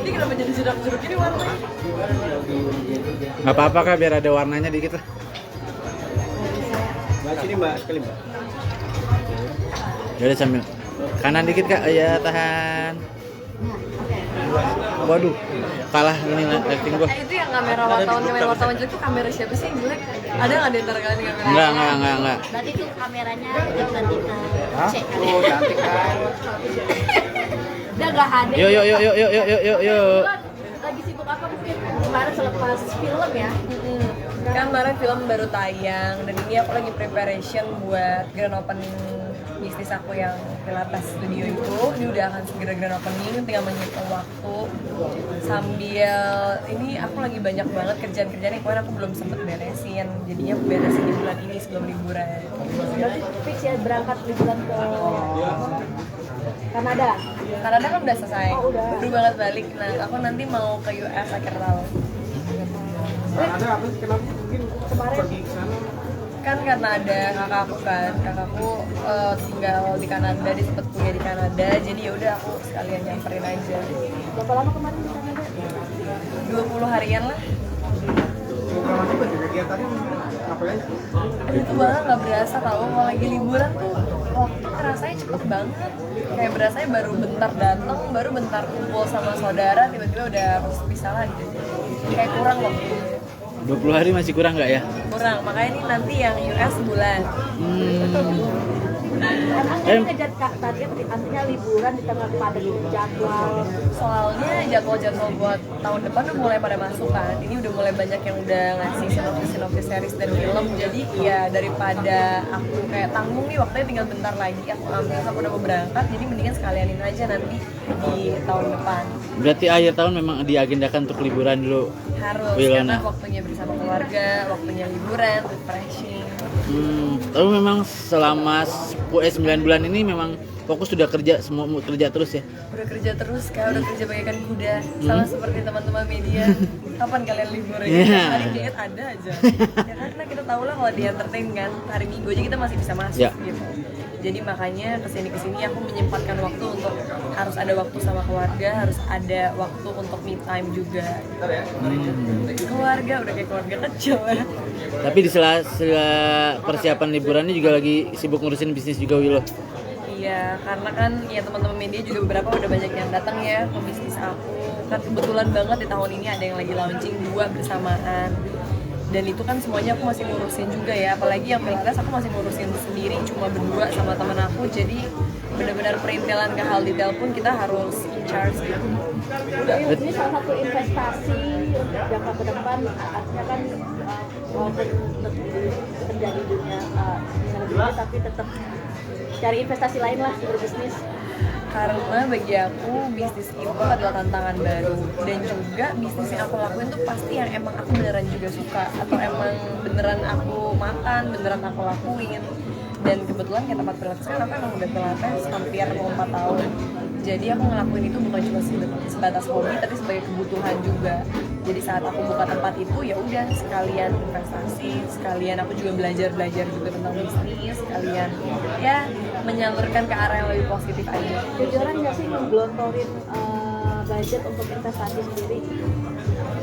Ini kenapa jadi jeruk-jeruk ini warnanya? Nggak apa-apa Kak, biar ada warnanya dikit lah. Mbak sini Mbak, sekali Mbak. Yaudah sambil kanan dikit Kak, ya tahan. Waduh, kalah ini lighting gua. Itu yang kamera wartawan jelek tuh kamera siapa sih yang jelek? Ada nggak di antara kalian kamera? Enggak. Berarti tuh kameranya ganti ke C. Oh, cantik kan. Udah nggak ada. Yuk. Lagi sibuk apa mungkin kemarin selepas film ya? Kan kemarin film baru tayang dan ini aku lagi preparation buat grand opening bisnis aku yang Pilates Studio itu. Ini udah akan segera grand opening, tinggal menghitung waktu sambil ini aku lagi banyak banget kerjaan-kerjaan yang kemarin aku belum sempet beresin, jadinya aku beresin di bulan ini sebelum liburan. Berarti fix ya berangkat liburan ke Kanada. Kanada kan udah selesai, Oh, udah. baru banget balik. Nah aku nanti mau ke US akhir tahun. Ada apa sih kenapa mungkin Kemarin pergi ke sana? Kan karena ada kakakku tinggal di Kanada, dia sempet kuliah di Kanada, jadi ya udah aku sekalian nyamperin aja. berapa lama kemarin di Kanada? 20 harian lah. Kalau nanti bagi kegiatannya ngapain sih? Itu banget nggak berasa tau, kalau lagi liburan tuh waktu rasanya cepet banget. Kayak berasanya baru bentar datang, baru bentar kumpul sama saudara, tiba-tiba udah harus pisah lagi. Kayak kurang waktu. 20 hari masih kurang nggak ya? Kurang, makanya ini nanti yang US sebulan. Emang ngejar target artinya liburan di tengah padat jadwal. Soalnya jadwal-jadwal buat tahun depan udah mulai pada masuk kan. Ini udah mulai banyak yang udah ngasih sinopsis series dan film. Jadi ya daripada aku kayak tanggung nih waktunya tinggal bentar lagi, aku ambil aku udah mau berangkat. Jadi mendingan sekalianin aja nanti di tahun depan. Berarti akhir tahun memang diagendakan untuk liburan dulu. Harus, Wilona. karena waktunya bersama keluarga, waktunya liburan, refreshing. Tapi memang selama 9 bulan ini memang fokus sudah kerja, semua kerja terus ya. Udah kerja terus, kayak udah kerja bagaikan kuda. Sama seperti teman-teman media. Kapan kalian libur ya? Yeah. Hari diet ada aja. Ya karena kita tahu lah kalau di entertain kan, hari Minggu aja kita masih bisa masuk Yeah. gitu. Jadi makanya kesini aku menyempatkan waktu untuk harus ada waktu sama keluarga, harus ada waktu untuk me time juga. Keluarga udah kayak keluarga kecil ya. Tapi di sela persiapan liburannya juga lagi sibuk ngurusin bisnis juga Wilo. Iya, karena kan ya teman-teman media juga beberapa udah banyak yang datang ya ke bisnis aku. Kan kebetulan banget di tahun ini ada yang lagi launching 2 bersamaan. Dan itu kan semuanya aku masih ngurusin juga ya, apalagi yang Pilates aku masih ngurusin sendiri cuma berdua sama temen aku. Jadi benar-benar perintilan ke hal detail pun kita harus in charge gitu. Ini salah satu investasi untuk jangka ke depan, artinya kan walaupun kerja di dunia bisnis tapi tetap cari investasi lain lah berbisnis. Karena bagi aku bisnis itu adalah tantangan baru, dan juga bisnis yang aku lakuin tuh pasti yang emang aku beneran juga suka, atau emang beneran aku makan, beneran aku lakuin. Dan kebetulan kayak tempat Pilates kan aku emang udah Pilates hampir mau 4 tahun. Jadi aku ngelakuin itu bukan cuma sebatas hobi, tapi sebagai kebutuhan juga. Jadi saat aku buka tempat itu ya udah sekalian investasi, sekalian aku juga belajar juga tentang bisnis, sekalian ya menyalurkan ke arah yang lebih positif aja. Jujuran nggak sih ngegelontorin budget untuk investasi sendiri?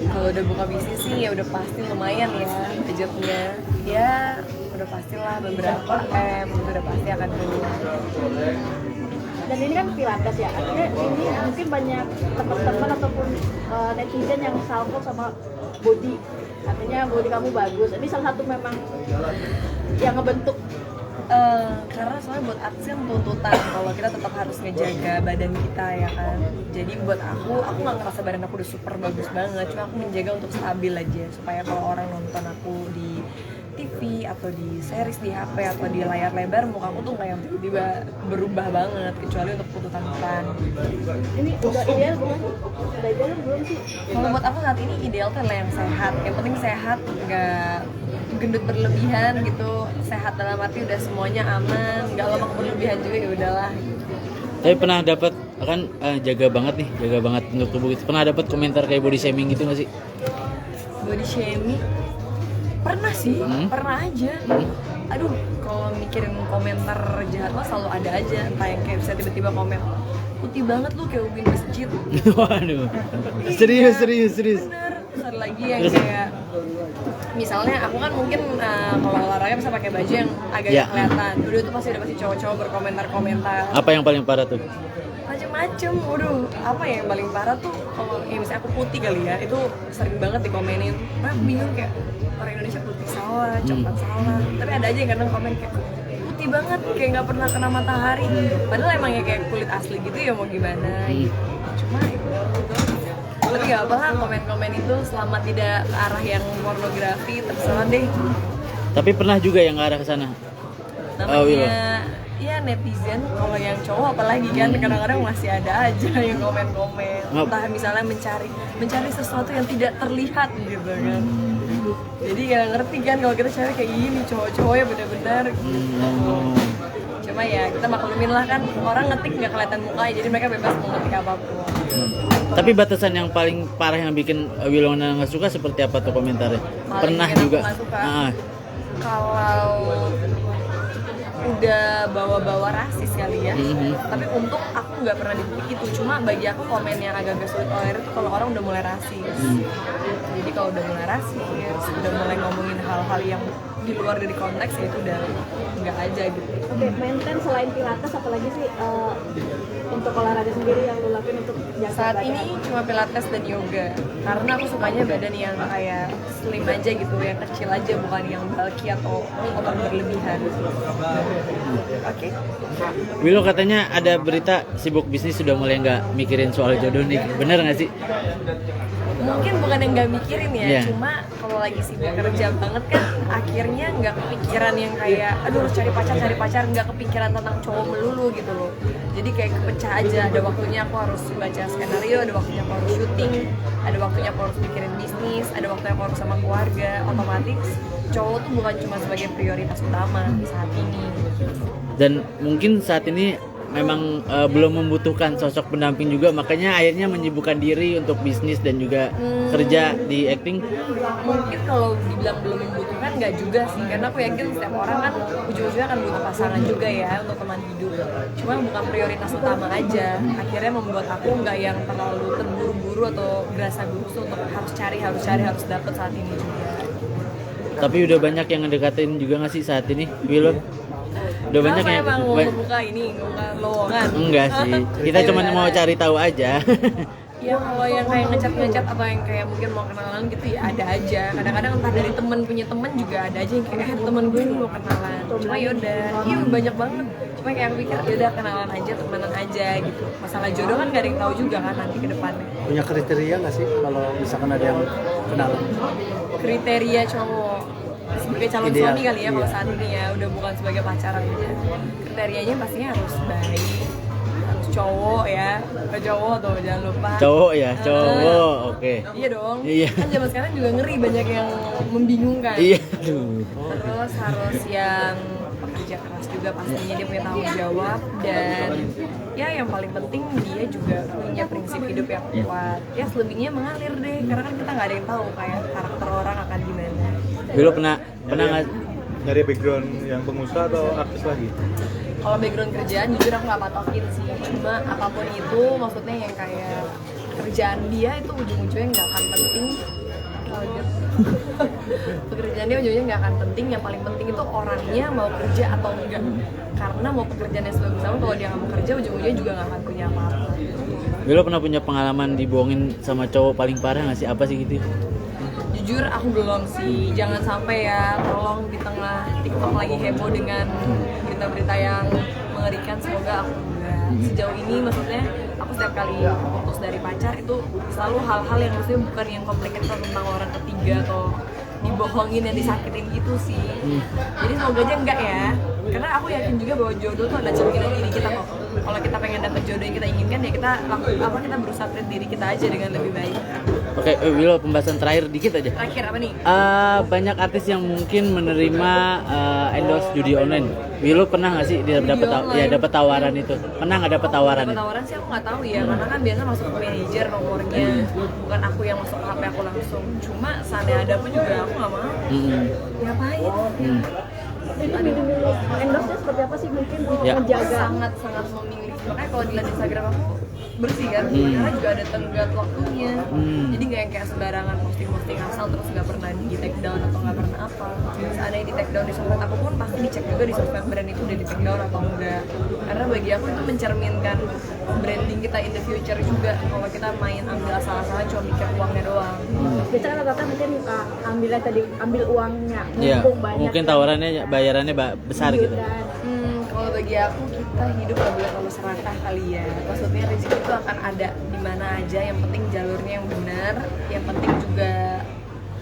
Kalau udah buka bisnis sih ya udah pasti lumayan ya budgetnya. Ya udah pastilah beberapa itu udah pasti akan keluar. Dan ini kan Pilates ya, artinya ini mungkin banyak teman-teman ataupun netizen yang salvo sama body, artinya body kamu bagus. Ini salah satu memang yang ngebentuk. Karena soalnya buat artis kan tuntutan kalau kita tetap harus ngejaga badan kita ya kan. Jadi buat aku nggak ngerasa badan aku udah super bagus banget, cuma aku menjaga untuk stabil aja supaya kalau orang nonton aku di TV atau di series di HP atau di layar lebar, muka aku tuh nggak yang tiba-tiba berubah banget, kecuali untuk tuntutan peran. Ini udah ideal belum? Udah ideal belum sih? Kalau buat aku saat ini ideal tuh adalah yang sehat. Yang penting sehat, nggak gendut berlebihan gitu. Sehat dalam arti udah semuanya aman, nggak lemak berlebihan juga, ya udahlah. Tapi pernah dapat kan jaga banget untuk tubuh gitu. Pernah dapat komentar kayak body shaming gitu nggak sih? Body shaming pernah sih, pernah aja. Aduh, kalau mikirin komentar jahat mah selalu ada aja. Entah yang kayak bisa tiba-tiba komen, putih banget lu kayak ubin masjid. Waduh. Serius. Bener. Terus ada lagi yang kayak misalnya aku kan mungkin kalau olahraga bisa pakai baju yang agak Ya. kelihatan. Udah tuh pasti cowok-cowok berkomentar-komentar Apa yang paling parah tuh? macem-macem. Waduh, apa ya yang paling parah tuh kalau ya misalnya aku putih kali ya, itu sering banget dikomenin. Aku bingung kayak orang Indonesia putih salah, coklat salah. Tapi ada aja yang kadang komen kayak putih banget, kayak nggak pernah kena matahari. Padahal emang ya kayak kulit asli gitu ya, mau gimana gitu. Cuma itu. Tapi gak apa lah komen-komen itu selama tidak ke arah yang pornografi, terserah deh. Tapi pernah juga yang ngarah ke sana. Namanya ya netizen, kalau yang cowok apalagi kan kadang-kadang masih ada aja yang komen-komen. Entah misalnya mencari sesuatu yang tidak terlihat gitu kan. Jadi gak ngerti kan kalau kita cewek kayak gini, cowok-cowoknya bener-bener gitu. Cuma ya kita maklumin lah kan, orang ngetik nggak kelihatan mukanya, jadi mereka bebas mau ngetik apapun. Tapi batasan yang paling parah yang bikin Wilona nggak suka seperti apa tuh komentarnya? Paling Pernah bikin aku juga. nggak suka. Ah. Kalau udah bawa-bawa rasis kali ya, tapi untung aku nggak pernah di titik itu. Cuma bagi aku komen yang agak-agak sulit tolerir itu kalau orang udah mulai rasis. Jadi kalau udah mulai rasis, udah mulai ngomongin hal-hal yang di luar dari konteks, ya itu udah nggak aja gitu. Oke, maintain selain pilates apalagi sih untuk olahraga sendiri yang lo lakuin untuk jaga Saat badan? ini cuma pilates dan yoga, karena aku sukanya badan yang kayak slim aja gitu, yang kecil aja, bukan yang bulky atau otot berlebihan. Oke. Wilo katanya ada berita sibuk bisnis sudah mulai nggak mikirin soal jodoh nih. Bener nggak sih? Mungkin bukan yang nggak mikirin ya, Iya. cuma kalau lagi sibuk kerja banget kan akhirnya nggak kepikiran yang kayak aduh harus cari pacar, nggak kepikiran tentang cowok melulu gitu loh. Jadi kayak kepecah aja, ada waktunya aku harus baca skenario, ada waktunya aku harus syuting, ada waktunya aku harus mikirin bisnis, ada waktunya aku harus sama keluarga. Otomatis cowok tuh bukan cuma sebagai prioritas utama saat ini. Dan mungkin saat ini memang belum membutuhkan sosok pendamping juga, makanya akhirnya menyibukkan diri untuk bisnis dan juga kerja di acting. Mungkin kalau dibilang belum membutuhkan nggak juga sih, karena aku yakin setiap orang kan ujung-ujungnya akan butuh pasangan juga ya untuk teman hidup. Cuma bukan prioritas utama aja, akhirnya membuat aku nggak yang terlalu terburu-buru atau berasa gugup untuk harus dapet saat ini juga. Tapi udah banyak yang ngedekatin juga nggak sih saat ini, Wilo? Udah banyak Kenapa yang emang mau membuka ini, membuka lowongan? enggak sih. Kita cuma mau cari tahu aja. Ya kalau yang kayak ngecat atau yang kayak mungkin mau kenalan gitu ya ada aja. Kadang-kadang entah dari temen punya temen juga ada aja yang kayak temen gue ini mau kenalan. Cuma yaudah, iya banyak banget. Cuma kayak aku pikir yaudah kenalan aja, temenan aja gitu. Masalah jodoh kan gak ada yang tahu juga kan nanti ke depannya. Punya kriteria nggak sih kalau misalkan ada yang kenalan? Kriteria cowok sebagai calon Ideal, suami kali ya kalau iya. saat ini ya, udah bukan sebagai pacaran aja. Kriterianya pastinya harus baik, harus cowok ya, ke cowok tuh jangan lupa. Cowok ya, cowok. Oke. Iya dong. Iya. Kan zaman sekarang juga ngeri, banyak yang membingungkan. Iya, aduh. Terus harus yang pekerja keras juga pastinya, dia punya tanggung jawab, dan ya yang paling penting dia juga punya prinsip hidup yang kuat. Ya selebihnya mengalir deh, karena kan kita nggak ada yang tahu kayak karakter orang akan gimana. Wilo pernah nggak? Dari background yang pengusaha atau artis lagi? Kalau background kerjaan jujur aku nggak patokin sih, cuma apapun itu maksudnya yang kayak kerjaan dia itu ujung-ujungnya nggak akan penting. Pekerjaan dia ujungnya nggak akan penting, yang paling penting itu orangnya mau kerja atau enggak. Karena mau pekerjaannya sebagus apa, kalau dia nggak mau kerja ujung-ujungnya juga nggak akan punya apa-apa. Wilo pernah punya pengalaman dibohongin sama cowok paling parah nggak sih? Apa sih gitu? Jujur aku belum sih, jangan sampai ya, tolong di tengah TikTok lagi heboh dengan berita-berita yang mengerikan, semoga aku enggak. Sejauh ini maksudnya aku setiap kali putus dari pacar itu selalu hal-hal yang maksudnya bukan yang complicated tentang orang ketiga atau dibohongin dan disakitin gitu sih. Jadi semoga aja enggak ya, karena aku yakin juga bahwa jodoh tuh ada cerminan diri kita kok. Kalau kita pengen dapet jodoh yang kita inginkan ya kita kita berusaha treat diri kita aja dengan lebih baik. Oke, Wilo, pembahasan terakhir dikit aja. Terakhir apa nih? Banyak artis yang mungkin menerima endorse judi online. Wilo pernah nggak sih dia dapat tawaran itu? Pernah nggak dapat tawaran Dapat itu? tawaran sih aku nggak tahu ya, karena kan biasa masuk ke manajer nomornya, bukan aku yang masuk ke HP aku langsung. Cuma seandainya ada pun juga aku nggak mau. Ngapain? Jadi endorse-nya seperti apa sih, mungkin Ya. menjaga Sangat memilih makanya kalau dilihat Instagram aku bersih kan, karena juga ada tenggat waktunya. Jadi nggak yang kayak sembarangan posting asal terus nggak pernah di take down atau nggak pernah apa. Seandainya di take down di sosmed aku pun pasti dicek juga di sosmed brand itu udah di take down atau enggak. Karena bagi aku itu mencerminkan branding kita in the future juga. Kalau kita main ambil asal-asalan cuma mikir uangnya doang. Biasanya kan rata-rata mungkin ambilnya tadi ambil uangnya, Iya, mumpung banyak. mungkin tawarannya bayarannya besar gitu. Iuran. Kalau bagi aku kita hidup gak boleh terlalu serakah kali ya. Maksudnya rezeki itu akan ada di mana aja. Yang penting jalurnya yang benar. Yang penting juga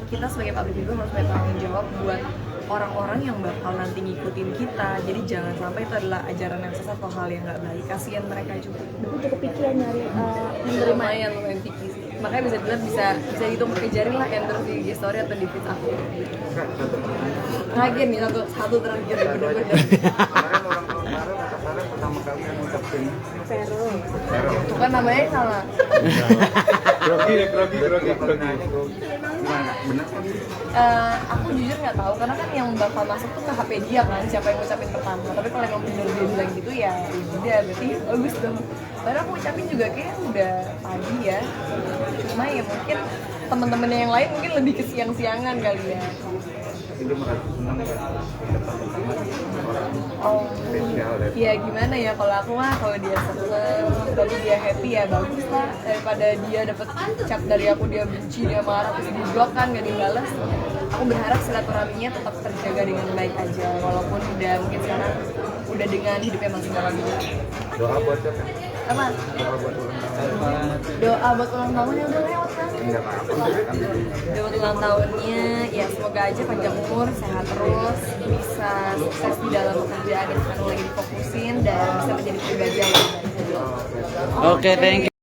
kita sebagai public figure harus punya tanggung jawab buat orang-orang yang bakal nanti ngikutin kita. Jadi jangan sampai itu adalah ajaran yang sesat atau hal yang nggak baik. Kasihan mereka juga. Aku cukup pikiran nyari menerima. Lumayan lumayan picky sih. Makanya bisa dibilang bisa hitung pakai jari lah endorse di IG story atau di feed aku. Terakhir nih satu terakhir bener-bener. Kemarin orang tahun kemarin atau kemarin pertama kali yang ngucapin Vero. Itu kan namanya salah. grogi. Gimana? Benar kan? Aku jujur nggak tahu karena kan yang bakal masuk tuh ke HP dia kan siapa yang ngucapin pertama. Tapi kalau emang bener dia bilang gitu ya udah berarti bagus dong. Padahal aku ucapin juga kayak udah pagi ya. Cuma ya mungkin teman-temannya yang lain mungkin lebih ke siang-siangan kali ya. Itu merasa senang ya. Oh, Spesial ya. ya gimana ya kalau aku mah kalau dia seneng, tapi dia happy ya bagus lah daripada dia dapat cap dari aku dia benci dia marah terus di blok kan gak dibalas. Aku berharap silaturahminya tetap terjaga dengan baik aja walaupun udah mungkin sekarang udah dengan hidupnya masing-masing. Doa buat siapa? Apa? Doa buat ulang tahun. Doa buat ulang tahun yang udah lewat kan? Enggak apa-apa. Doa buat ulang tahunnya ya semoga aja panjang umur, sehat terus, bisa sukses di dalam pekerjaan yang sekarang lagi difokusin dan bisa menjadi pribadi yang lebih baik. Oke, thank you.